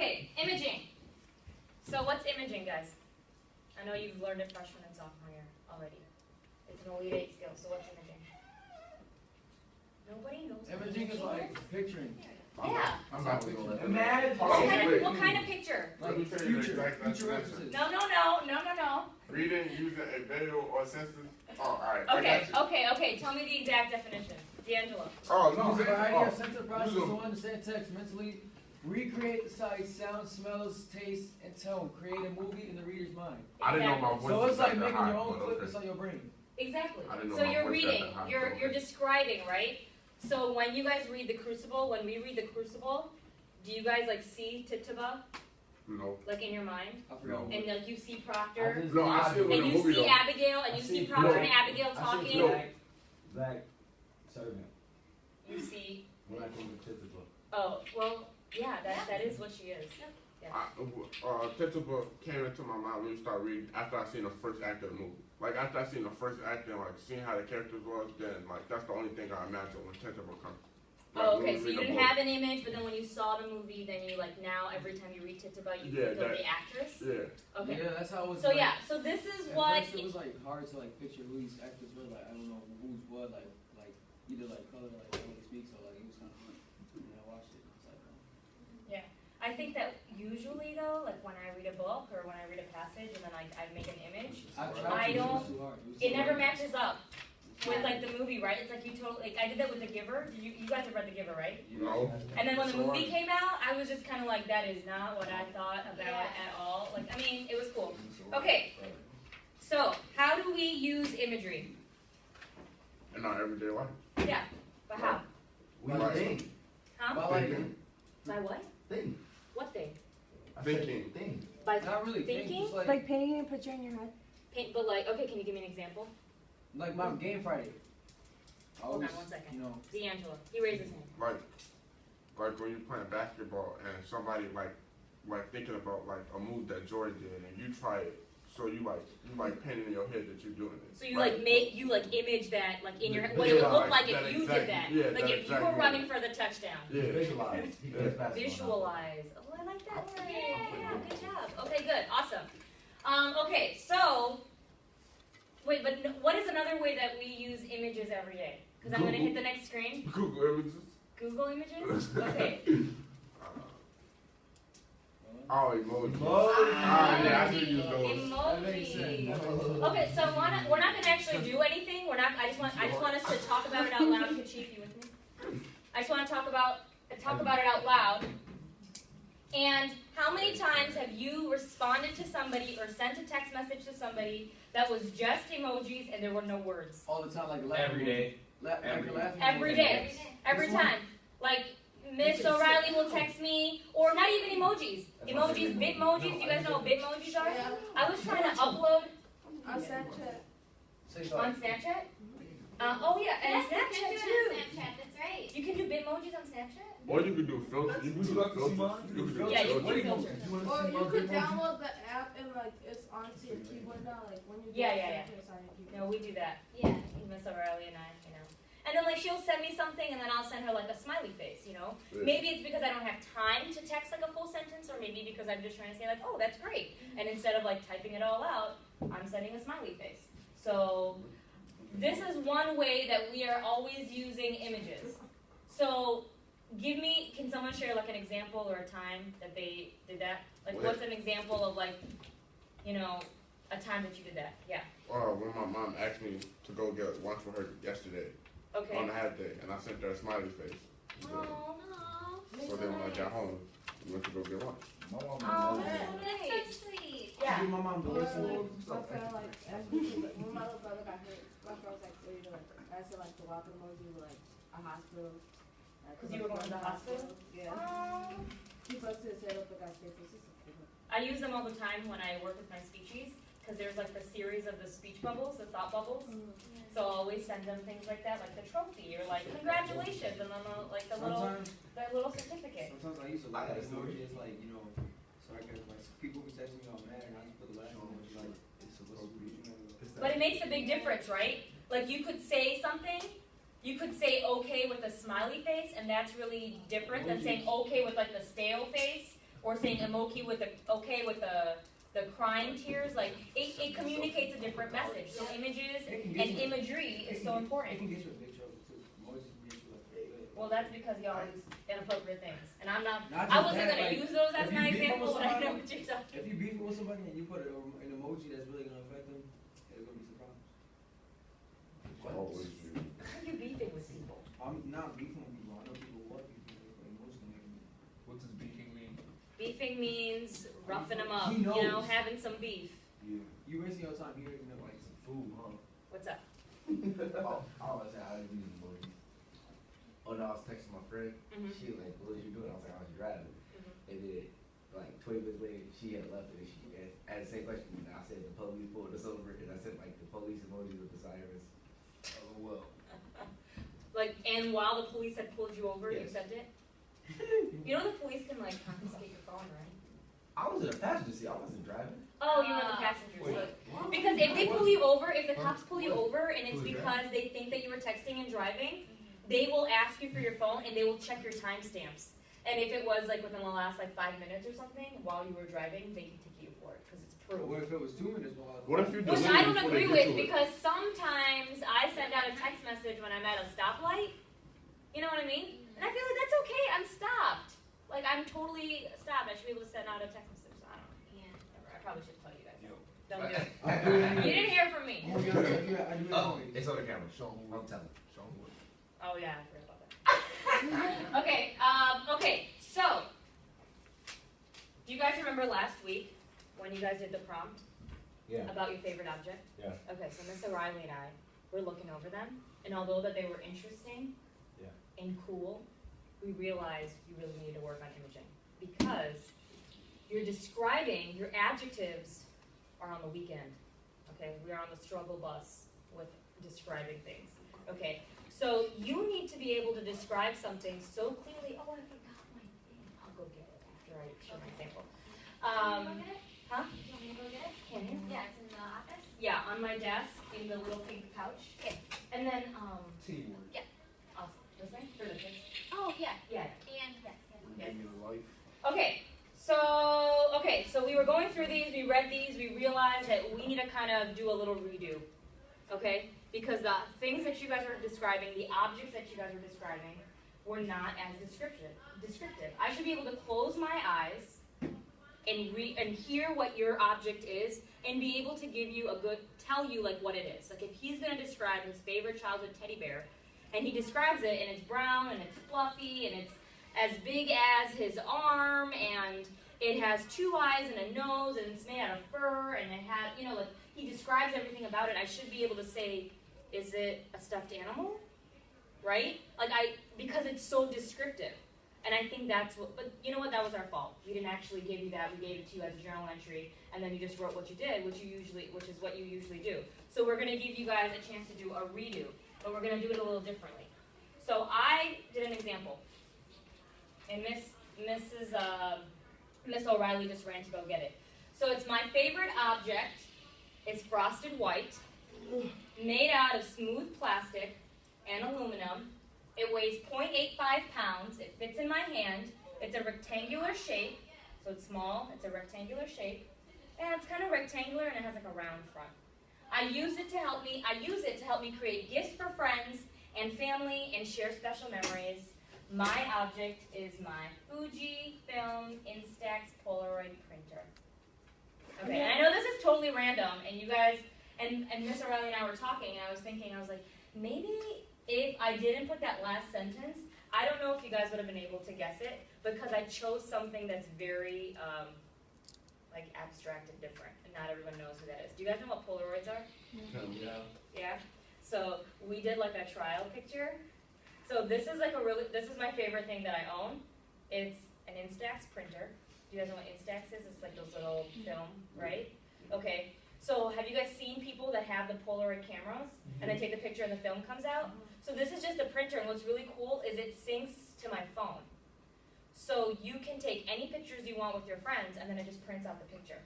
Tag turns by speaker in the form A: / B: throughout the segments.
A: Okay, imaging. So what's imaging, guys? I know you've learned it freshman and sophomore year already. It's an Elite 8 skill, so what's imaging? Nobody knows.
B: Imaging is like picturing.
A: Yeah.
C: I'm not going to
B: Imagine.
A: What kind of picture?
C: Let me tell you the exact definition.
A: No.
C: Reading using a video or senses. Oh, alright.
A: Okay. Tell me the exact definition. D'Angelo.
C: Oh, no.
B: Use a variety of sensory processes to understand text, mentally recreate the sight, sound, smells, taste, and tone. Create a movie in the reader's mind.
C: I didn't know my voice.
B: So it's like making
C: high,
B: your own
C: but
B: clip
C: okay.
B: inside your brain.
A: Exactly.
C: I didn't know
A: So
C: my
A: you're
C: voice
A: reading.
C: got that high,
A: You're
C: okay.
A: describing, right? So when you guys read the Crucible, when we read the Crucible, do you guys like see Tituba?
C: No.
A: Like in your mind?
B: I forgot.
A: And like you see Proctor?
C: No, I see it with
A: And
C: the
A: you
C: movie
A: see
C: though.
A: Abigail, and you see Proctor and Abigail
D: I see
A: talking?
D: black servant.
A: You see.
D: Black woman physical.
A: Oh, well, yeah, that is what she is.
C: Tituba came into my mind when you start reading after I seen the first act of the movie. Like after I seen the first act and like seeing how the characters was, then like that's the only thing I imagine when Tituba comes. Like,
A: Oh, okay, so you didn't have an image, but then when you saw the movie, then you like now every time you read Tituba, you think of the actress?
C: Yeah.
A: Okay.
B: Yeah, that's how it was.
A: So
B: like,
A: yeah, so this is
B: at
A: what.
B: first it was like hard to like picture who these actors were. Like I don't know who's what. Like either like color, like how they speak. So like it was kind of fun. And I watched it. And I was like,
A: Yeah, I think that usually though, like when I read a book or when I read a passage and then I make an image,
B: I
A: don't-
B: It was too hard.
A: it never matches up with like the movie, right? It's like you totally. Like I did that with The Giver. You guys have read The Giver, right?
C: No.
A: And then when the movie came out, I was just kind of like, that is not what I thought about it at all. Like, I mean, it was cool. Okay, so how do we use imagery?
C: In our everyday life.
A: Yeah, but how?
D: We
C: Like-
D: think.
A: Huh?
B: But like,
C: Thinking.
A: By what?
D: Think.
A: What thing?
D: I said
C: Thinking.
D: Think.
A: By
B: not really think,
A: thinking?
B: just
E: Like painting a picture in your head.
A: Paint, but like, okay, can you give me an example?
B: like my game Friday. I
A: Hold on
B: always,
A: 1 second.
B: you know,
A: D'Angelo, he raised his hand.
C: Like when you playing basketball and somebody like thinking about like a move that Jordan did and you try it, so you painting in your head that you're doing it.
A: So you like image that like in your head, what it would look like if you did that.
C: Yeah,
A: Like if you were running for the touchdown.
C: Yeah.
D: visualize. He does basketball.
A: Visualize. Oh, I like that word. Yeah, good job. Okay, good, awesome. Okay, so wait, but what is another way that we use images every day? Because I'm going to hit the next screen.
C: Google images.
A: Google images? Okay.
C: Oh, emojis.
D: Ah,
C: I should use those.
A: Emoji. Okay, so we're not going to actually do anything. I just want us to talk about it out loud. Kachif, you with me? I just want to talk about it out loud. And how many times have you responded to somebody or sent a text message to somebody that was just emojis and there were no words?
B: all the time, like laughing.
F: Every day.
A: Every day. Every time. Like, Miss O'Reilly will text me, or not even emojis. Emojis, Bitmojis. You guys know what Bitmojis are? I was trying to upload
E: On Snapchat.
A: on Snapchat. Oh yeah, and Snapchat too.
G: Snapchat, that's right.
A: You can do Bitmojis on Snapchat?
C: Or you could do filters. You could do filters.
A: Yeah, you
C: filters.
A: can do filters.
E: Or you could download the app and like it's onto your keyboard now. Like when you do
A: Yeah.
E: Snapchat, it's on your keyboard.
A: No, we do that.
G: Yeah.
A: Miss O'Reilly and I, you know. And then like she'll send me something and then I'll send her like a smiley face, you know.
C: Yeah.
A: Maybe it's because I don't have time to text like a full sentence, or maybe because I'm just trying to say like, oh, that's great. And instead of like typing it all out, I'm sending a smiley face. So this is one way that we are always using images. So can someone share like an example or a time that they did that? Like what's an example of like, you know, a time that you did that? Yeah.
C: When my mom asked me to go get lunch for her yesterday
A: Okay.
C: on a half day, and I sent her a smiley face.
A: Oh,
C: So then when I got home, we went to go get lunch.
D: My mom
A: Oh,
D: knows.
A: that's so
G: That's
A: nice.
G: so sweet.
A: Yeah.
B: My mom
E: Or
B: does
E: my friend like asked me to, like, when my little brother got hurt, my friend was like, what are you doing? I said like the walk emoji with like a hospital.
A: Because you were going to the hospital?
E: Yeah.
A: Oh.
E: He busted his head up and got stitches. It's just cool.
A: I use them all the time when I work with my speechies, because there's like the series of the speech bubbles, the thought bubbles. So I'll always send them things like that, like the trophy or like congratulations, and then like the little certificate.
H: Sometimes I use a lot of emojis, like, you know, so I can, like, people be texting me all mad, and I just put the last emoji, like, it's supposed to be, you know.
A: But it makes a big difference, right? Like you could say something, you could say okay with a smiley face, and that's really different than saying okay with like the stale face, or or saying emoji with the crying tears, like it communicates a different message. So images and imagery is so
H: It
A: important.
H: can get you in big trouble too. Emojis can get you like.
A: Well, that's because y'all use inappropriate things, and I'm not.
H: Not
A: I
H: just
A: wasn't
H: that,
A: gonna
H: like,
A: use those as
H: if
A: my
H: you beef
A: example,
H: with
A: but I know
H: somebody-
A: what you're talking.
H: If you beefing with somebody and you put an emoji that's really gonna affect them, there's gonna be some problems.
C: Always you.
A: How are you beefing with people?
H: I'm not beefing with people. I know people who are beefing with but emojis can make me.
D: What does beefing mean?
A: Beefing means roughing them up,
H: He
A: you know,
H: knows.
A: having some beef.
D: Yeah.
H: You wasting your time here, you know,
D: Like some food, huh?
A: What's up?
D: Oh, I was saying I didn't use emojis. Oh no, I was texting my friend.
A: Mhm.
D: She was like, "What are you doing?" I was like, "I was driving."
A: Mhm.
D: And then, like 20 minutes later, she had left and she asked the same question. And I said, "The police pulled us over," and I said like the police emojis with the sirens. Oh well.
A: Like, and while the police had pulled you over, you
D: Yes.
A: sent it? You know the police can like confiscate your phone, right?
D: I was in the passenger seat. I wasn't driving.
A: Oh, you were the passenger
D: Wait,
A: seat.
D: what?
A: Because if they pull you over, if the
D: Huh?
A: cops pull you over and it's
D: Who was
A: because they think that you were texting and driving, they will ask you for your phone and they will check your timestamps. And if it was like within the last like 5 minutes or something while you were driving, they can ticket you for it because it's
H: But
A: proof.
H: what if it was 2 minutes while I was
C: What if you
A: Which
C: delete
A: I
C: it
A: don't
C: before they
A: agree
C: get
A: with
C: to it?
A: because sometimes I send out a text message when I'm at a stoplight. You know what I mean? And I feel like that's okay. I'm stopped. Like I'm totally stopped. I should be able to send out a text message. So I don't know.
E: Yeah.
A: Whatever. I probably should tell you guys.
D: Yo.
A: Don't do it.
H: I do it.
A: You didn't hear from me.
H: Oh, yeah, I do it
D: Oh,
H: always.
D: it's on the camera.
C: Show 'em
D: I'm telling.
C: Show 'em what.
A: Oh yeah, I forgot about that. Okay. Okay. So, do you guys remember last week when you guys did the prompt
D: Yeah.
A: about your favorite object?
D: Yeah.
A: Okay. So Miss O'Reilly and I were looking over them, and although that they were interesting and cool, we realized you really needed to work on imaging because you're describing your adjectives are on the weekend. Okay, we are on the struggle bus with describing things. Okay, so you need to be able to describe something so clearly. Oh, I forgot my thing. I'll go get it after I show my example. Huh?
E: Do you want me to go get it?
A: Can you?
E: Yeah, it's in the office.
A: Yeah, on my desk in the little pink pouch. Okay. And then
D: Teamwork.
A: awesome. This thing for the kids.
E: Oh, yeah.
A: Yeah.
E: And yes.
A: Yes.
C: Give me the life.
A: Okay, so we were going through these, we read these, we realized that we need to kind of do a little redo, okay? Because the things that you guys are describing, the objects that you guys are describing, were not as descriptive. I should be able to close my eyes and hear what your object is and be able to give you tell you like what it is. Like if he's gonna describe his favorite childhood teddy bear, and he describes it and it's brown and it's fluffy and it's as big as his arm and it has 2 eyes and a nose and it's made out of fur and it has, you know, like he describes everything about it. I should be able to say, is it a stuffed animal? Right? Like because it's so descriptive. And I think that's what, but you know what, that was our fault. We didn't actually give you that. We gave it to you as a journal entry and then you just wrote what you did, which is what you usually do. So we're gonna give you guys a chance to do a redo, but we're gonna do it a little differently. So I did an example. And Miss O'Reilly just ran to go get it. So it's my favorite object. It's frosted white, made out of smooth plastic and aluminum. It weighs 0.85 pounds. It fits in my hand. It's a rectangular shape, so it's small. It's a rectangular shape, and it's kind of rectangular and it has like a round front. I use it to help me create gifts for friends and family and share special memories. My object is my Fujifilm Instax Polaroid printer. Okay, and I know this is totally random, and you guys, and Miss O'Reilly and I were talking, and I was thinking, I was like, maybe if I didn't put that last sentence, I don't know if you guys would have been able to guess it, because I chose something that's very, like, abstract and different, and not everyone knows who that is. Do you guys know what Polaroids are?
D: Yeah.
A: Yeah? So, we did, like, a trial picture. So this is my favorite thing that I own. It's an Instax printer. Do you guys know what Instax is? It's like those little film, right? Okay. So have you guys seen people that have the Polaroid cameras and they take the picture and the film comes out? So this is just a printer, and what's really cool is it syncs to my phone. So you can take any pictures you want with your friends and then it just prints out the picture.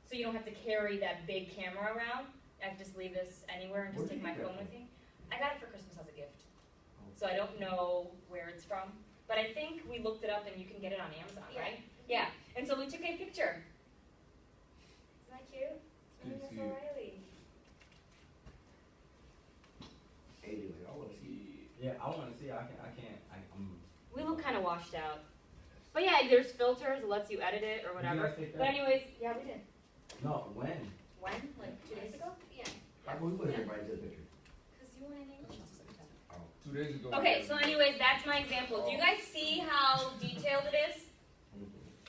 A: So you don't have to carry that big camera around. I can just leave this anywhere and just take my phone with me. I got it for Christmas as a gift. So I don't know where it's from, but I think we looked it up and you can get it on Amazon, right? Yeah, we took a picture. Isn't that cute?
D: Good
A: Miss
D: to see you.
A: O'Reilly.
D: Anyway, I wanna see.
F: Yeah, I want to see. I'm.
A: We look kind of washed out. But yeah, there's filters. It lets you edit it or
F: Did you
A: whatever.
F: guys take
A: But
F: that?
A: anyways, yeah, we did.
F: No, when?
A: When? Like 2 days ago?
E: Yeah.
D: How come we wasn't invited to the picture?
A: Because you wanted to.
H: 2 days ago.
A: Okay, so anyways, that's my example. Do you guys see how detailed it is?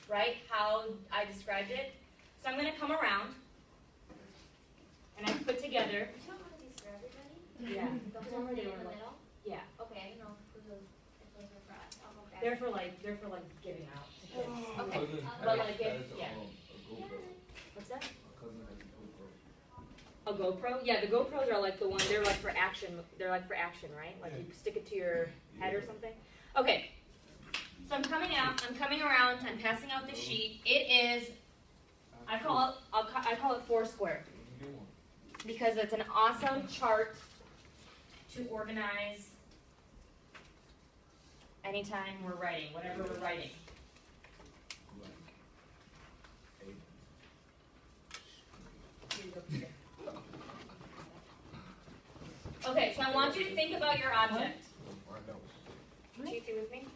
A: Right? How I described it? So I'm going to come around and I put together.
E: You don't want these for everybody?
A: Yeah.
E: The whole thing in the middle?
A: Yeah.
E: Okay, I don't know if those were for us. I'll go back.
A: They're for like giving out to kids.
E: Okay.
A: But like yeah. What's that? A GoPro? Yeah, the GoPros are like the one, they're like for action, right? Like you stick it to your head or something. Okay, so I'm coming around, I'm passing out the sheet. It is, I call it Foursquare. Because it's an awesome chart to organize anytime we're writing, whatever we're writing. Here you go. Okay, so I want you to think about your object. Chief, you with me?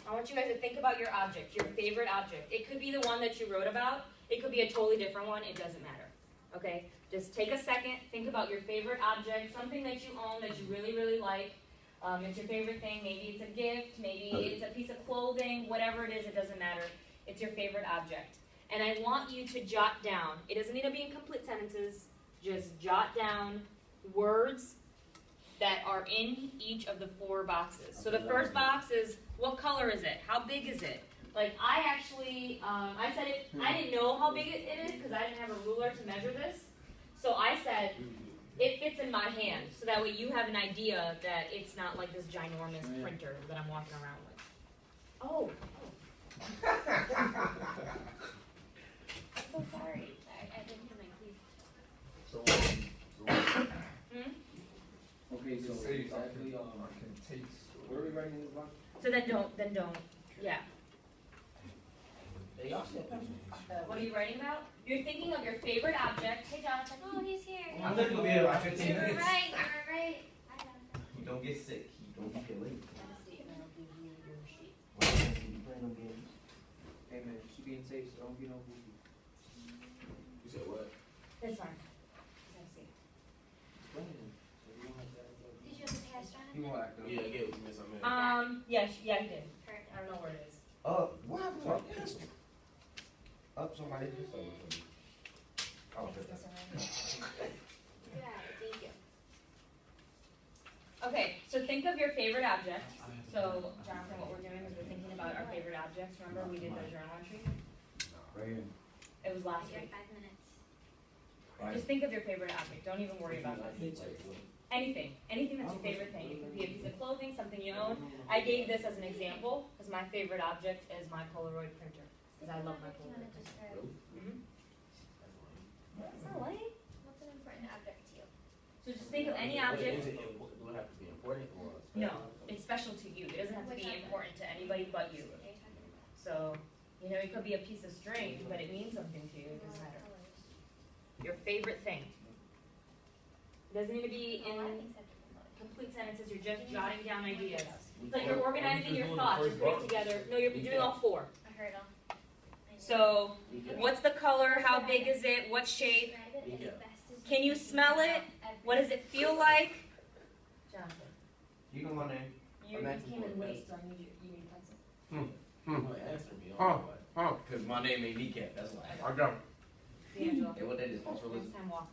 A: I want you guys to think about your object, your favorite object. It could be the one that you wrote about. It could be a totally different one. It doesn't matter. Okay? Just take a second, think about your favorite object, something that you own that you really, really like. It's your favorite thing. Maybe it's a gift. Maybe it's a piece of clothing. Whatever it is, it doesn't matter. It's your favorite object. And I want you to jot down. It doesn't need to be in complete sentences. Just jot down words that are in each of the 4 boxes. So the first box is, what color is it? How big is it? Like I actually, I said it, I didn't know how big it is because I didn't have a ruler to measure this. So I said, it fits in my hand. So that way you have an idea that it's not like this ginormous printer that I'm walking around with. Oh. I'm so sorry.
E: I didn't have my keys.
B: Okay, so exactly, what are we writing in this box?
A: So then don't, yeah.
D: Hey, y'all see that pencil?
A: What are you writing about? You're thinking of your favorite object. Hey, Jonathan.
E: Oh, he's here.
D: I'm literally gonna be here about 15
E: You were
D: minutes.
E: right, you were right. I got it.
D: You don't get sick. You don't get late.
B: Hey man, she being safe, so don't be no goofy.
D: You said what?
A: That's fine. Let's see.
B: Explain it. So you don't have to act like.
E: Did you have the pass on
B: You
E: it?
B: won't act up.
D: Yeah, get what you meant something.
A: Yeah, yeah, he did.
E: Correct.
A: I don't know where it is.
D: What happened to my pencil? Up somebody just over for me. Oh,
A: Thanks,
D: shit.
A: Miss O'Reilly.
E: You got it, thank you.
A: Okay, so think of your favorite object. So, Jonathan, what we're doing is we're thinking about our favorite objects. Remember we did the journal entry?
D: Right here.
A: It was last
E: You have
A: week.
E: 5 minutes.
A: Just think of your favorite object. Don't even worry about this. Anything. Anything that's your favorite thing. It could be a piece of clothing, something you own. I gave this as an example because my favorite object is my Polaroid printer. Because I love my Polaroid printer. It's not late.
E: What's an important object to you?
A: So just think of any object.
D: Do it have to be important or?
A: No, it's special to you. It doesn't have to be important to anybody but you.
E: What are you talking about?
A: So, you know, it could be a piece of string, but it means something to you. It doesn't matter. Your favorite thing. It doesn't need to be
E: Oh, I
A: in
E: think so.
A: complete sentences. You're just jotting down ideas. It's like you're organizing your thoughts. You're putting together. No, you're doing all 4.
E: I heard them.
A: So, what's the color? How big is it? What shape?
E: Describe it as best as
A: Can you smell it? What does it feel like? Jonathan,
D: You know my name.
A: you came in late, so I need you need a pencil.
D: You might answer me.
C: Huh.
D: Because my name ain't Kneecap, that's why.
C: I got
A: D'Angelo.
D: And what that is, false religion?
A: Next time walk.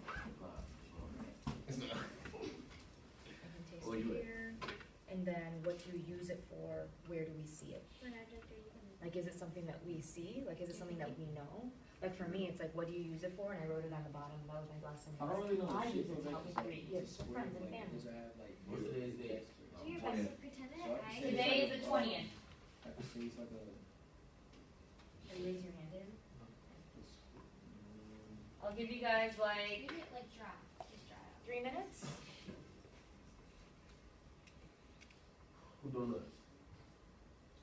D: It's not.
A: I can taste
D: Where you at?
A: here. And then what do you use it for? Where do we see it?
E: What object are you gonna
A: Like, is it something that we see? Like, is it something that we know? Like, for me, it's like, what do you use it for? And I wrote it on the bottom. That was my last
B: I
A: sentence.
B: don't really know
A: I
B: the
A: use
B: shape
A: it
B: of
A: to help me create gifts for friends and family.
B: Because I have like.
D: What's today's date?
E: do your best to pretend that I
A: Today is the 20th.
B: I could say it's like a.
A: Can you raise your hand in? I'll give you guys like
E: Leave it like dry. Just dry out.
A: 3 minutes.
D: Who doing this?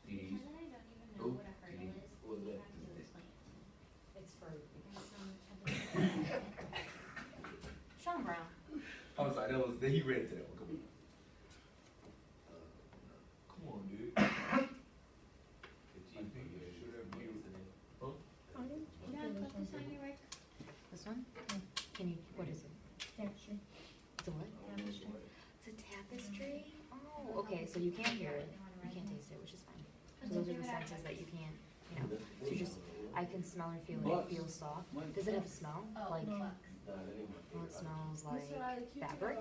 D: These.
E: Pretend that I don't even know
D: Who?
E: what a hurdle is.
D: Who is
E: You
D: that?
E: have to explain it to me.
A: Sean Brown.
D: I'm sorry, that he read it to that one. Come on.
H: Come on, dude.
A: This one? Can you, what is it? Tapestry. It's a what? Tapestry. It's a tapestry? Oh, okay, so you can't hear it, you can't taste it, which is fine. So those are the senses that you can't, you know, so you just, I can smell or feel it, it feels soft. Does it have a smell? Like, well, it smells like fabric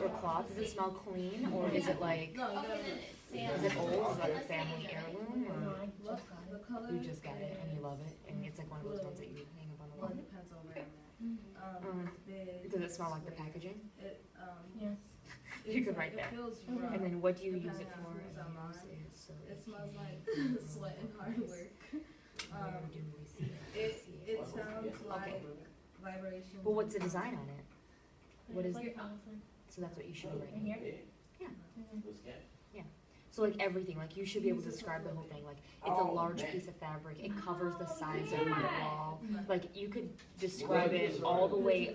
A: or cloth. Does it smell clean or is it like, is it old? Is it like a family heirloom or you just got it and you love it and it's like one of those ones that you hang up on the wall?
E: Depends on where I'm at.
A: Does it smell like the packaging?
E: Yes.
A: You could write that.
E: It feels rough.
A: And then what do you use it for?
E: It smells like sweat and hard work. It sounds like vibration.
A: Well, what's the design on it? What is it? So that's what you should be writing.
D: Here?
A: Yeah. Yeah. So like everything, like you should be able to describe the whole thing. Like it's a large piece of fabric. It covers the sides of my wall. Like you could describe it all the way.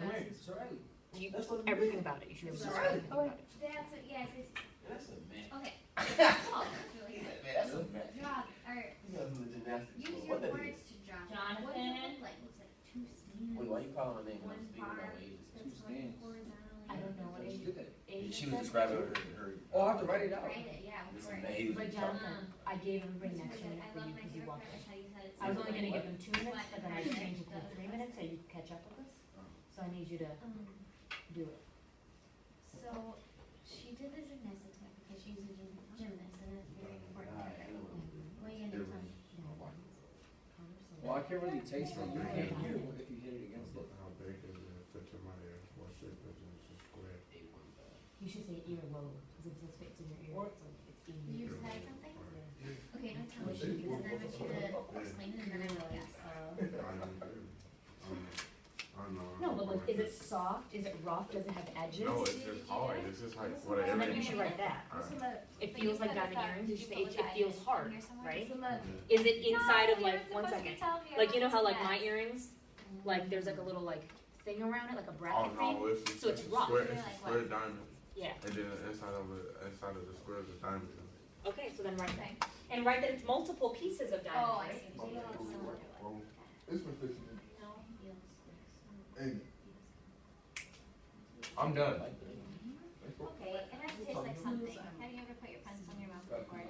A: You, everything about it. You should be able to describe everything about it.
G: That's it, yes, it's,
D: That's a man.
G: okay.
D: That's
G: Oh, that's really good.
D: That's a man.
G: Draw, or
D: You know who the gymnastics
G: use
D: was.
G: your
D: What that
G: words
D: is?
G: to draw.
A: Jonathan.
G: What does it look like? Looks like two stands.
D: Wait, why you calling my name when I'm
G: One
D: speaking
G: bar
D: about ages?
G: that's
B: Two
G: going
B: stands.
G: horizontally.
A: I don't know what
B: Let's
A: age.
B: look at it.
A: Age
D: She
A: is
D: was
A: that?
D: describing her.
B: Oh, I have to write it out.
G: Write it, yeah,
D: It's
G: of course.
D: amazing.
A: Like Jonathan, I gave everybody an extra minute
G: I
A: for
G: love
A: you
G: my
A: because you
G: favorite
A: walked
G: part
A: in.
G: is how you said it.
A: I was only gonna give
G: Like,
A: them 2 minutes, but then I changed it to 3 minutes so you could catch up with us. So I need you to do it.
G: So, she did the gymnastics one because she's a gymnast and it's very important to her. What are you gonna do?
B: Well, I can't really taste it. You can't hear it if you hit it against it.
C: How big is it? Fit to my ear. What shape is it? It's a square.
A: You should say earlobe, because if this fits in your ear, it's like, it's
G: You
A: ear.
G: said something?
A: Yeah.
G: Okay, don't tell me, because then I want you to explain it and then I will guess.
C: I know.
A: No, but like, is it soft, is it rough, does it have edges?
C: No, it's just hard. It's just like what
A: And then you
C: everything.
A: should write that. It feels like diamond earrings, you should say it feels hard, right?
G: Mm-hmm.
A: Is it inside of like, 1 second, like you know how like my earrings, like there's like a little like thing around it, like a
C: Oh
A: bracket thing?
C: no, it's
A: So it's rough.
C: square. It's a square diamond,
A: Yeah,
C: and then inside of the square is a diamond.
A: okay, so then write that. And write that it's multiple pieces of
G: Oh,
A: diamond,
G: I
A: right?
G: see. So you don't cylinder like.
C: Well,
I: It's been fixing it.
G: No, feels.
I: Hey,
D: I'm done.
G: Okay, it has to taste like something. Have you ever put your pencil in your mouth before?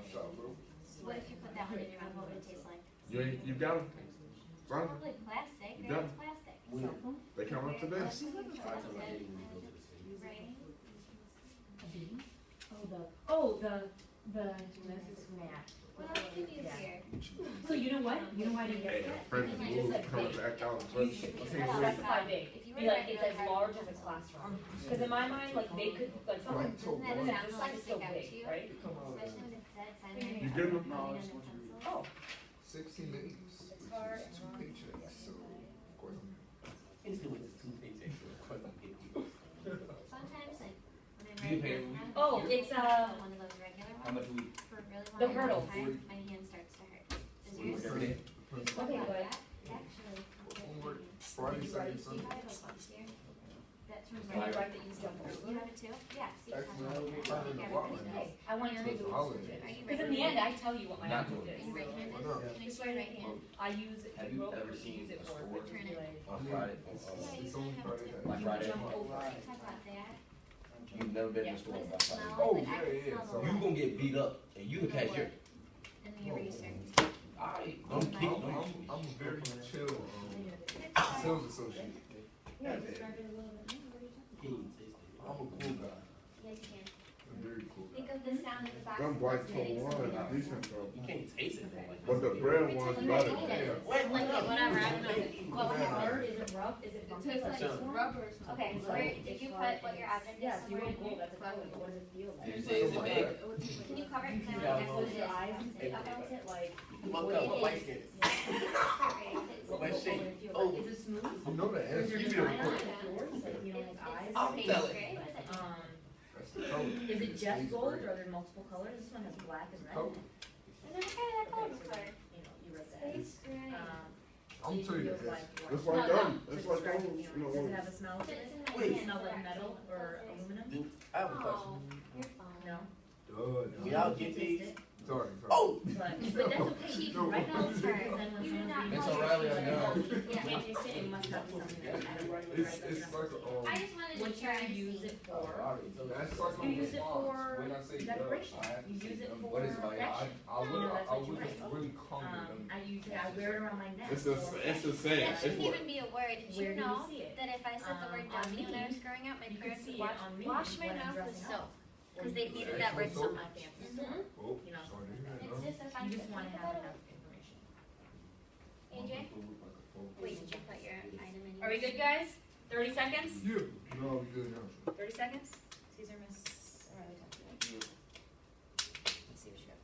G: What if you put that one in your mouth, what would it taste like?
C: you got them. Son,
G: Probably plastic,
C: You
G: right?
C: done?
G: It's plastic.
D: When?
G: So,
C: they come up to this.
A: The gymnastics mat.
G: What else can you
A: Yeah.
G: hear?
A: So you know what? You know why I didn't
C: Hey,
A: guess
C: the
A: that?
C: French
A: Because I
C: move
A: just said
C: coming
A: big.
C: back out.
A: You should specify big.
G: If you
A: Be
G: were
A: like,
G: to
A: it's
G: write
A: as
G: really
A: large
G: hard,
A: as a classroom. Because in my mind, like they could, like someone,
G: doesn't that
A: this
G: sound
A: sign
G: like
A: is still
G: stick out to
A: big,
G: you?
A: right?
G: Especially when it said sign right
C: You
G: here.
C: good with
B: No, I
G: Writing
B: just
G: on
B: want you
G: your
B: to
A: Oh,
I: 16 days, which
A: hard.
I: is 2 paychecks, so of course I'm
D: It's good with the 2 paychecks. Of course I'm getting you.
G: Sometimes, like, when I'm
D: You
G: writing
D: pay
G: on front,
A: Oh,
G: if
A: it's,
G: I put one of those regular
D: How much
G: ones
D: we?
G: for a really
A: The
G: long
A: hurdle.
G: time, my hand starts to hurt. Does yours?
D: Every day?
A: okay, good.
G: Actually,
I: homework Friday, Saturday,
G: see
I: Sunday.
G: how it opens here? That turns
A: Can you
G: right.
A: write that you still have?
G: You have it too? Yeah, see how
I: Actually, I
G: it
I: don't find it in the walk right now.
A: I want to
G: Yeah.
A: do
I: It's a holiday.
G: Are you
A: because in the end, I tell you what my
D: Not
A: object
D: doing
G: Are
A: is.
G: you right-handed?
I: Why not?
G: Can I
A: Just
G: see
A: write
G: your
A: it
G: right
A: in.
G: hand?
A: I use it,
D: Have
A: you
D: you
A: wrote
D: ever
A: what you
D: seen
A: use it
D: a
A: for,
D: store
A: but
G: Turn
A: you
G: it.
A: like,
D: On Friday?
I: It's only Friday night.
D: Like
A: you
D: Friday?
A: jump over it.
G: Talk about that.
D: You've never been in
A: Yeah.
D: a store
G: What
D: on
G: does it
D: Friday?
G: smell
I: Oh,
G: like? I
I: yeah,
G: can
I: yeah,
G: smell the
I: so-
D: You
G: lime
D: gonna get beat up and you the cashier.
G: in the eraser.
D: Alright,
I: I'm,
D: don't keep.
I: I'm a very chill
G: It's
I: sales associate.
A: Yeah, describe it a little bit more. What are you talking
I: I'm a cool guy.
G: Yes, you can.
I: I'm a very cool
G: Think
I: guy.
G: of the sound of the box.
C: Them black toe
G: hitting
C: one
G: something
C: is
G: else.
C: decent though.
D: You can't taste it though. Like,
C: But the bread one's better.
D: Wait,
A: Like it, whatever, I don't know. Well, is it hard, is it rough, is it
E: It
A: bumpy?
E: tastes
A: Like
E: like
A: this one?
E: rubber or something.
G: Okay, so
A: Like,
G: where, did you put what your object is
A: Yes, you
G: somewhere
A: wrote
G: in
A: gold,
G: here?
A: that's a color, what does it feel like?
D: Did you say is it big?
G: Can you cover it? Can I
D: Yeah,
G: guess what
A: Close
G: it
A: your
G: is?
A: eyes and think about it, like.
D: Look
A: what
D: up,
A: it
D: what
A: is.
D: white skin?
A: What
D: What
A: would
D: shape?
A: it feel
D: Oh.
A: like? Is it smooth?
I: You know the
A: Or is
I: answer.
A: there
I: You
A: design
I: know
A: on
I: the
A: it, like yours, like, you know, like eyes?
D: I'll tell it.
I: That's the color.
A: Is it just gold, or are there multiple colors? This one has black and red.
I: Color.
G: And then, okay, that color
A: Okay,
G: was
A: so
G: clear.
A: then, you know, you wrote that.
G: Space gray.
I: I'm
A: it
I: telling you,
A: feels like what?
C: It's like
A: No,
C: them.
A: to
C: It's like
A: describe
C: them.
A: the feeling. Does it have a smell to it? Does
G: Wait.
A: it smell like metal or aluminum?
I: I have a question.
G: You're fine.
A: No.
I: Duh,
F: Y'all get these?
I: Sorry.
F: Oh!
A: But that's okay. You can write down the terms, and when someone's reading
I: Miss
A: it,
I: O'Reilly, I know.
A: you can't taste it. It must not be something that everybody would write
I: It's
A: down.
I: like a,
G: I just wanted to
A: What
G: try
A: do
G: to
A: you use
G: see.
A: it for?
I: that's like
A: You use it for
I: when I say
A: decoration.
I: I have to
A: You
I: say
A: use it
I: them.
A: for
I: What is it like?
A: fashion.
I: I
A: You know, that's
I: I
A: what you
I: was
A: write.
I: really confident.
A: I use it. I wear it around my neck.
C: It's the same.
G: That
C: It's
G: shouldn't
C: what.
G: even be a word. Did
A: Where
G: you
A: do you
G: know
A: see it?
G: that if I said the word
A: On
G: dummy when I
A: me,
G: was growing up, my
A: you could
G: parents
A: see
G: would
A: it on me
G: wash my
A: when I'm
G: mouth with
A: dressing up.
G: soap because they hated that word so much.
I: Oh,
A: You know,
I: sorry to hear that.
G: It's just if I
A: you
G: could
A: just want to
G: think
A: have
G: about it.
A: enough information.
G: AJ, wait, did you put your item in?
A: Are we good, guys? 30 seconds?
I: Yeah. No, I'm good now.
A: 30 seconds? Caesar, Miss O'Reilly, talk to you. Let's see what you got.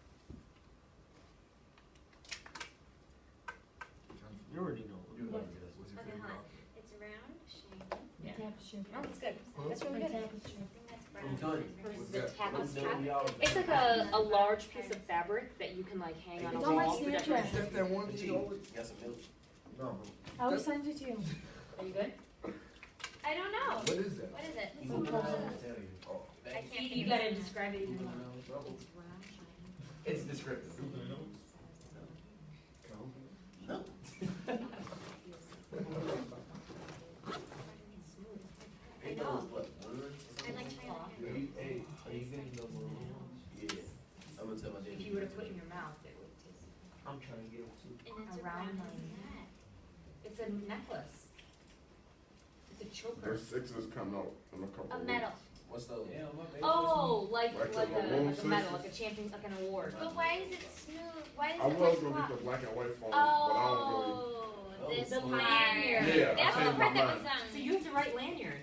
I: You already know.
G: Okay, hold on. It's round, shaped.
A: Yeah.
E: Tapestry.
A: Oh, that's good. That's really good.
E: Tapestry.
G: I think that's brown.
A: Versus
I: What's
A: a
I: that?
A: tapestry. It's like a large piece of fabric that you can like hang on a
E: Don't like
A: wall for
E: Snapchat.
A: decoration.
I: That's that one that you always.
F: Got some milk.
I: No,
E: I will send it to you.
A: Are you good?
G: I don't know.
I: what is that?
G: What is it?
F: I'll tell you.
I: Oh,
G: I can't
A: See,
G: think
A: you
G: of
A: gotta
G: it.
A: describe it even more.
G: It's round, shiny.
D: It's descriptive.
F: No.
G: I know.
F: What?
G: I like trying to.
D: Hey, are you getting no more?
F: Yeah. I'm gonna tell my dad.
A: If you were to put it in your mouth, it would taste
D: I'm trying to get it too.
G: And it's
A: Around
G: around
A: my
G: my neck.
A: It's a necklace. It's a choker.
C: There's sixes coming out in a couple
G: A
C: of
G: medal.
F: What's those?
A: Oh, like
C: Like
A: like
C: a
A: a
C: balloon
A: medal,
C: six?
A: like a champion, like an award.
G: But why is it smooth? Why
C: I
G: does it
C: was
G: like
C: gonna
G: flop?
C: get the black and white phone, but I don't really.
G: Oh, this
A: The
G: part.
A: lanyard.
C: Yeah, I
G: That's the
C: changed my
G: part that
C: mind.
G: was
A: So you have to write lanyard.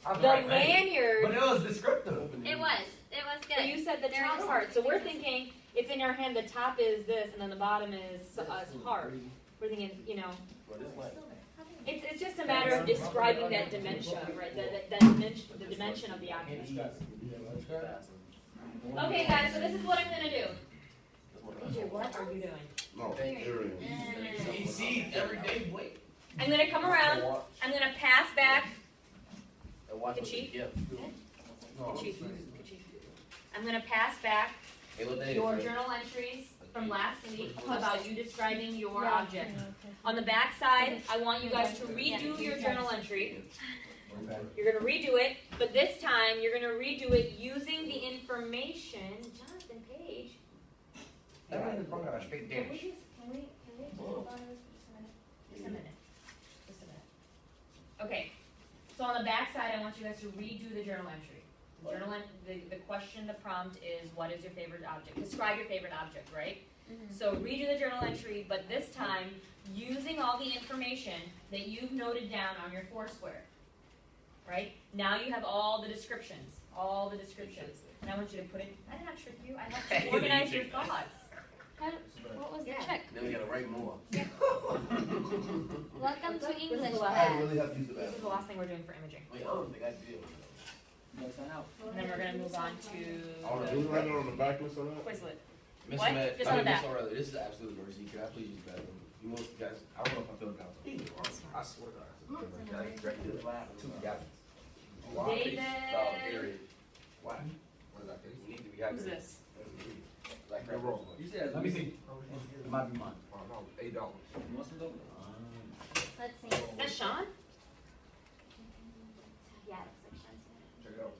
D: I'm
A: The
D: right, right.
A: lanyard.
D: But it was descriptive.
G: It was
A: But
G: good.
A: you said the
G: There
A: top
G: is-
A: part, so we're thinking it's in your hand. The top is this, and then the bottom is heart. We're thinking, you know,
F: What is like?
A: it's just a matter of describing that dimension, right? The dimension of the object. Okay, guys, so this is what I'm gonna do. AJ, what are you doing?
C: No, earrings.
D: You see, every day, wait.
A: I'm gonna come around. I'm gonna pass back.
F: Watch
A: The
F: what
A: chief?
F: you get.
A: Chief. I'm gonna pass back
F: Hey, what day
A: your
F: is it?
A: journal entries from last week about you describing your
E: Yeah.
A: object. On the back side, I want you guys to redo your journal entry. You're gonna redo it, but this time you're gonna redo it using the information. Jonathan Page.
D: Everything is brought out straight
A: Can
D: there.
A: we just talk about this for just a minute? Just a minute. Just a minute. Okay. So on the back side, I want you guys to redo the journal entry. The question, the prompt is, what is your favorite object? Describe your favorite object, right? So redo the journal entry, but this time using all the information that you've noted down on your Foursquare. Right? Now you have all the descriptions. All the descriptions. And I want you to put it, I did not trick you, I helped you organize your thoughts.
G: What was the
A: Yeah.
G: trick?
F: Then we gotta write more.
G: Welcome to
A: This is
G: English
A: the
D: I
A: last,
G: class.
D: really have to use the
A: this is the
D: bathroom.
A: last thing we're doing for imaging.
F: Wait, I don't think I did.
B: No, sign out.
A: And then we're gonna move on to
C: Can you write it on the back list of that?
A: Quizlet.
F: Miss
A: What?
F: Matt,
A: Just
F: I
A: on
F: mean,
A: the
F: Miss
A: back.
F: O'Reilly, this is an absolute emergency. Can I please use the bathroom? You most guys,
D: I don't know if I feel comfortable. I swear to God. Like, right to the lab, two guys.
A: David.
F: Period.
D: Why? What is that?
F: We need to be
A: Who's
F: accurate.
A: this?
F: Like,
I: You're wrong.
B: You said
D: Let me see. It might be mine.
I: Oh, no, $8.
B: You want some though?
G: Let's see.
A: That's Sean?
G: Yeah, it looks like Sean's in it.
I: Check it out.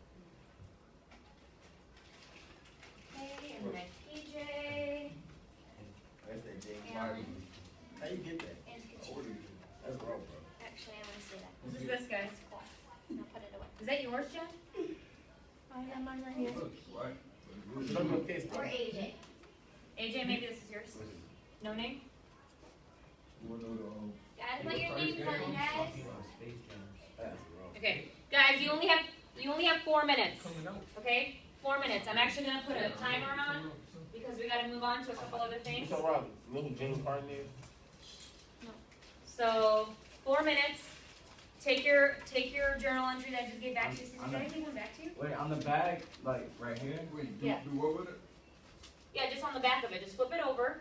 A: Okay, and then TJ.
F: That's that James
G: Yeah.
F: Harden. How you get that?
G: And
F: Oh, what are you doing? That's wrong, bro.
G: actually, I want to see that.
A: Who's this, guys?
G: I'll put it away.
A: Is that yours, Jen?
E: I have mine right here.
I: Right.
F: Some of the case,
G: Or AJ.
A: AJ, maybe this is yours. No name?
I: You wanna know the,
G: Guys, put your names on it, guys.
F: That's wrong.
A: Okay, guys, you only have 4 minutes.
I: coming out.
A: Okay, 4 minutes. I'm actually gonna put a timer on because we gotta move on to a couple other things.
F: So, Rob, you know who James Harden is?
A: So 4 minutes. Take your journal entry that I just gave back to you. Did anything come back to you?
D: Wait, on the bag, like right here?
I: Wait,
A: Yeah.
I: do what with it?
A: Yeah, just on the back of it. Just flip it over.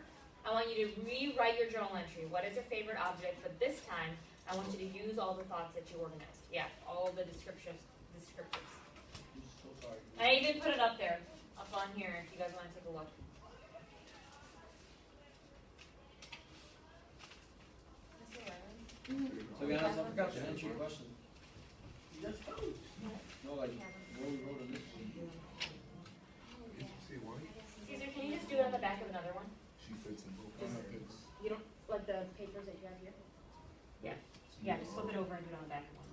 A: I want you to rewrite your journal entry. What is your favorite object? But this time, I want you to use all the thoughts that you organized. Yeah, all the descriptives.
B: I'm so sorry.
A: I even put it up there, up on here, if you guys want to take a look.
B: So to be honest, I forgot to answer your question. No, like, what we wrote on this one.
A: Caesar, can you just do it on the back of another one?
I: She fits in both.
A: You don't, like the papers that you have here? Yeah. Yeah, just flip it over and do it on the back of one.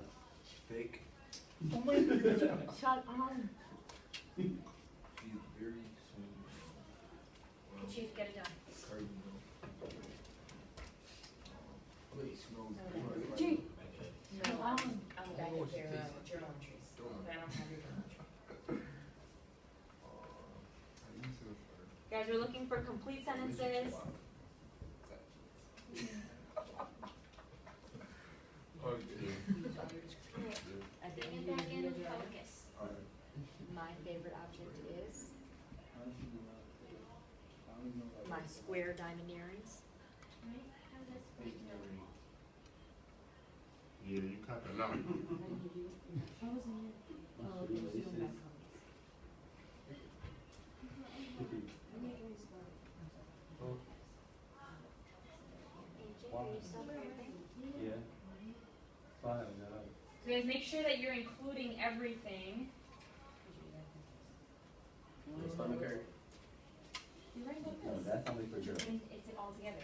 I: Fake.
E: Oh my God. Shut up.
I: She's very smooth.
A: Chief, get it done.
I: Curvy, though. Wait, smells
E: Chief.
A: No, on the back of their journal entries. But I don't have your journal entry. Guys, we're looking for complete sentences. At the
G: Bring
A: end
G: it
A: of
G: back in
A: your
G: and
A: journal.
G: focus.
A: My favorite object is
B: Honestly, I don't even know. Like,
A: my square diamond earrings.
G: Right? How does this
B: fake
G: work?
B: memory.
C: Yeah, you cut it out.
G: AJ, are you still recording?
H: Yeah. Fine,
A: So guys, make sure that you're including everything.
H: Stomach hurt. No, that's only for girls.
A: It's all together.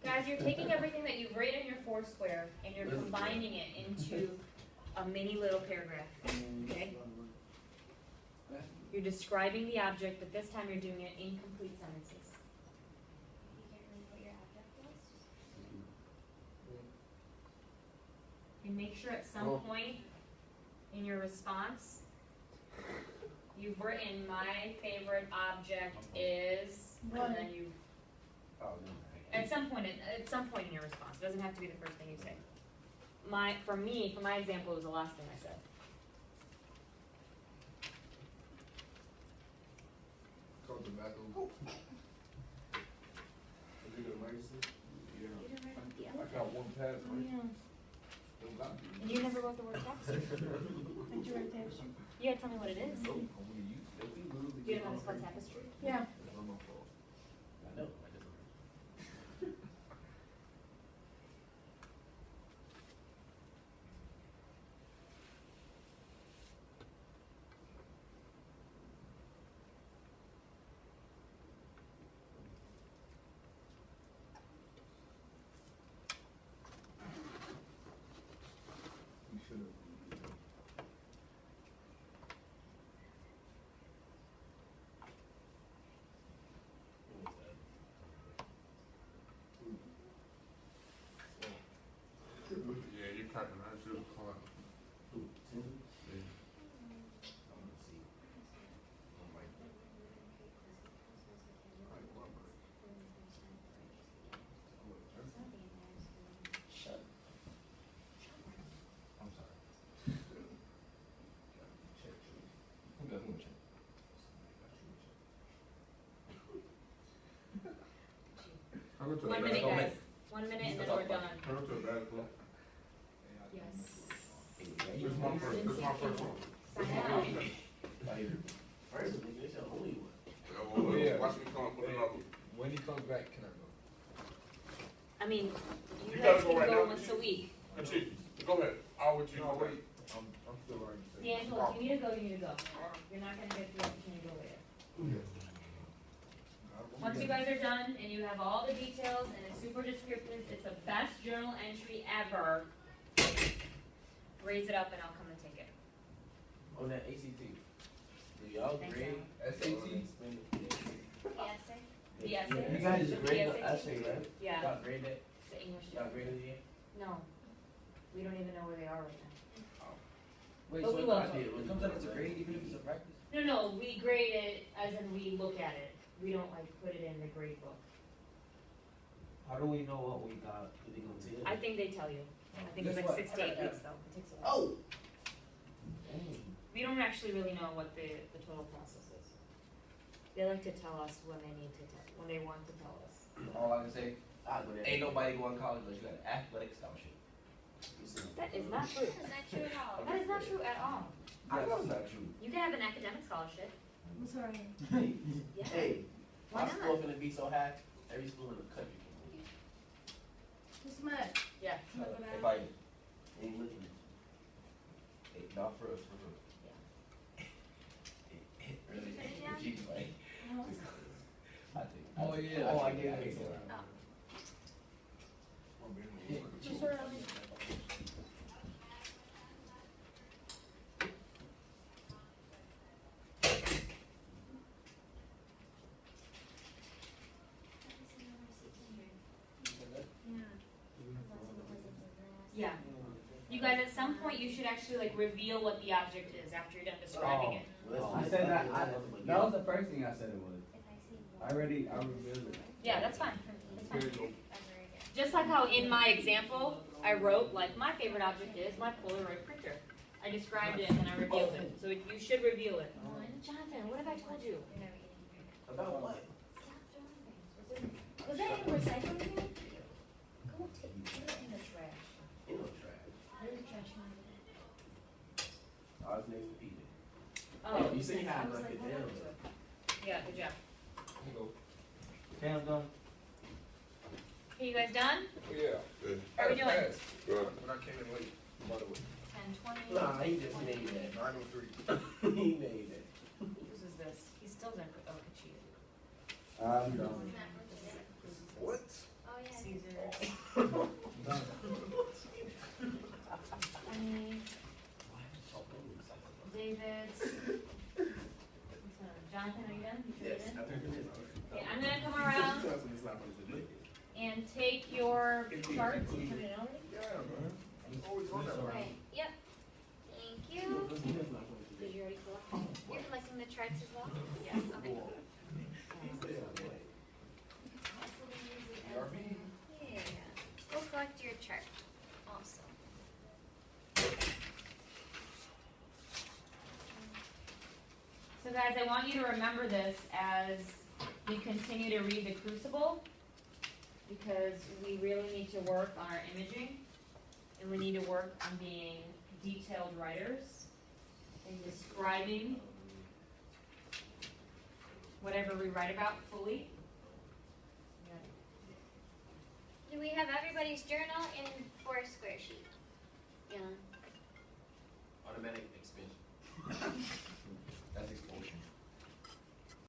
A: Guys, you're taking everything that you've written in your Foursquare and you're combining it into a mini little paragraph. Okay? You're describing the object, but this time you're doing it in complete sentences.
G: You can't remember what your object was?
A: And make sure at some point in your response, you've written my favorite object is, and then you've, at some point in your response, it doesn't have to be the first thing you say. For my example, it was the last thing I said.
I: Come to back over. Is it emergency?
G: You didn't write the
I: I
G: other.
I: got one pass, right? Don't got me.
A: And you never wrote the word tapestry.
E: Did you write that?
A: You gotta tell me what it is.
I: Nope, I'm gonna use it. If we lose,
A: You don't know how to spell tapestry?
E: Yeah.
I: it's not my fault.
H: I know. I just.
I: We should have.
C: Yeah, you cut it. I should have called.
H: Who? Cindy?
C: Yeah.
H: I'm gonna see. Oh my God. Shut. I'm sorry. Check, check. Who got who check?
C: I go to
A: 1
C: the
A: minute,
C: bathroom.
A: guys. 1 minute and then we're done.
C: I go to the bathroom.
A: Yes.
C: This is my first one.
A: Sign out.
F: First, nigga, it's your only one.
I: Yeah.
C: Watch me come and put another one.
I: When he comes back, can I go?
A: I mean,
C: You
A: you
C: gotta
A: guys
C: go
A: can
C: right
A: go
C: now.
A: once a week.
C: Chief, go ahead. I'll with you.
I: No, wait. I'm still already saying.
A: D'Angelo, if you need to go, you need to go. You're not gonna get the opportunity to go later. Once you guys are done and you have all the details and it's super descriptive, it's the best journal entry ever. Raise it up and I'll come and take it.
F: On that ACT, do y'all
A: Thanks,
F: grade?
I: SAT?
G: Yes, sir.
A: The essay.
F: You guys
A: The
F: grade the
A: essay.
F: essay, right?
A: Yeah,
F: Y'all grade that?
A: the English.
F: Y'all graded it yet?
A: No, we don't even know where they are right now.
B: Wait,
A: But
B: so
A: we
B: it
A: will.
B: comes out as a grade even if it's a practice?
A: No, we grade it as in we look at it. We don't like put it in the grade book.
F: How do we know what we got? Did they go tell you?
A: I think they tell you. I think it's
B: Guess
A: like
B: what?
A: 6 to 8 weeks though. It takes a while.
F: Oh! Dang.
A: We don't actually really know what the total process is. They like to tell us when they need to when they want to tell us.
D: All I can say,
B: I go there.
D: ain't nobody going to college unless you got an athletic scholarship.
A: That is not true.
G: That's not true at all.
A: That is not true at all.
D: I know it's not true.
A: You can have an academic scholarship.
E: I'm sorry.
A: Yeah.
B: Hey,
A: Why
B: my school
A: not?
B: finna be so high, every school in the country can move.
E: What's the matter?
A: Yeah.
D: If I,
B: Ain't looking.
D: hey, not for us, for real. Really, if she's like, I think.
B: Oh, yeah.
D: Oh, I get it.
E: Just early.
A: Yeah. You guys, at some point, you should actually like reveal what the object is after you're done describing it.
F: I said that, that was the first thing I said it was.
G: If I see
F: I revealed it.
A: Yeah, that's fine. That's fine. Just like how in my example, I wrote like my favorite object is my Polaroid printer. I described it and then I revealed it. So you should reveal it. Jonathan, what have I told you?
G: You're never eating here.
B: About what?
G: Stop throwing things.
A: Was that in the recycling bin? Go take put it in the trash.
B: You know, trash.
A: Where's the trash can?
B: I was next to Peter.
A: Oh,
B: you see how I
A: I was
B: knocked
A: like,
B: it
A: hold
B: down.
A: on to it. Yeah, good job.
F: Okay, I'm done.
A: Okay, you guys done?
I: Oh, yeah.
A: How are we doing?
C: Good.
I: When I came in late, by the way.
A: 10:20.
B: Nah, he just made that.
I: 9:03.
B: He made that.
A: Whose is this? He's still done. Oh, look at you.
F: I'm done.
I: What?
G: Oh, yeah.
A: Caesar's.
F: Done.
A: David's. Jonathan, are you done? You
B: Yes,
A: turned it
B: I turned it in.
A: Okay, I'm gonna come around and take your charts. You turned it in already?
I: Yeah, man. I'm always on that one.
G: Okay, yep. Thank you.
A: Did you already collect?
G: You're collecting the charts as well?
A: Yeah.
G: Okay. Yeah. Go collect your chart also.
A: So guys, I want you to remember this as we continue to read the Crucible, because we really need to work on our imaging, and we need to work on being detailed writers and describing whatever we write about fully.
G: Do we have everybody's journal in Foursquare sheet? Yeah.
B: Automatic expansion.
D: That's exposure.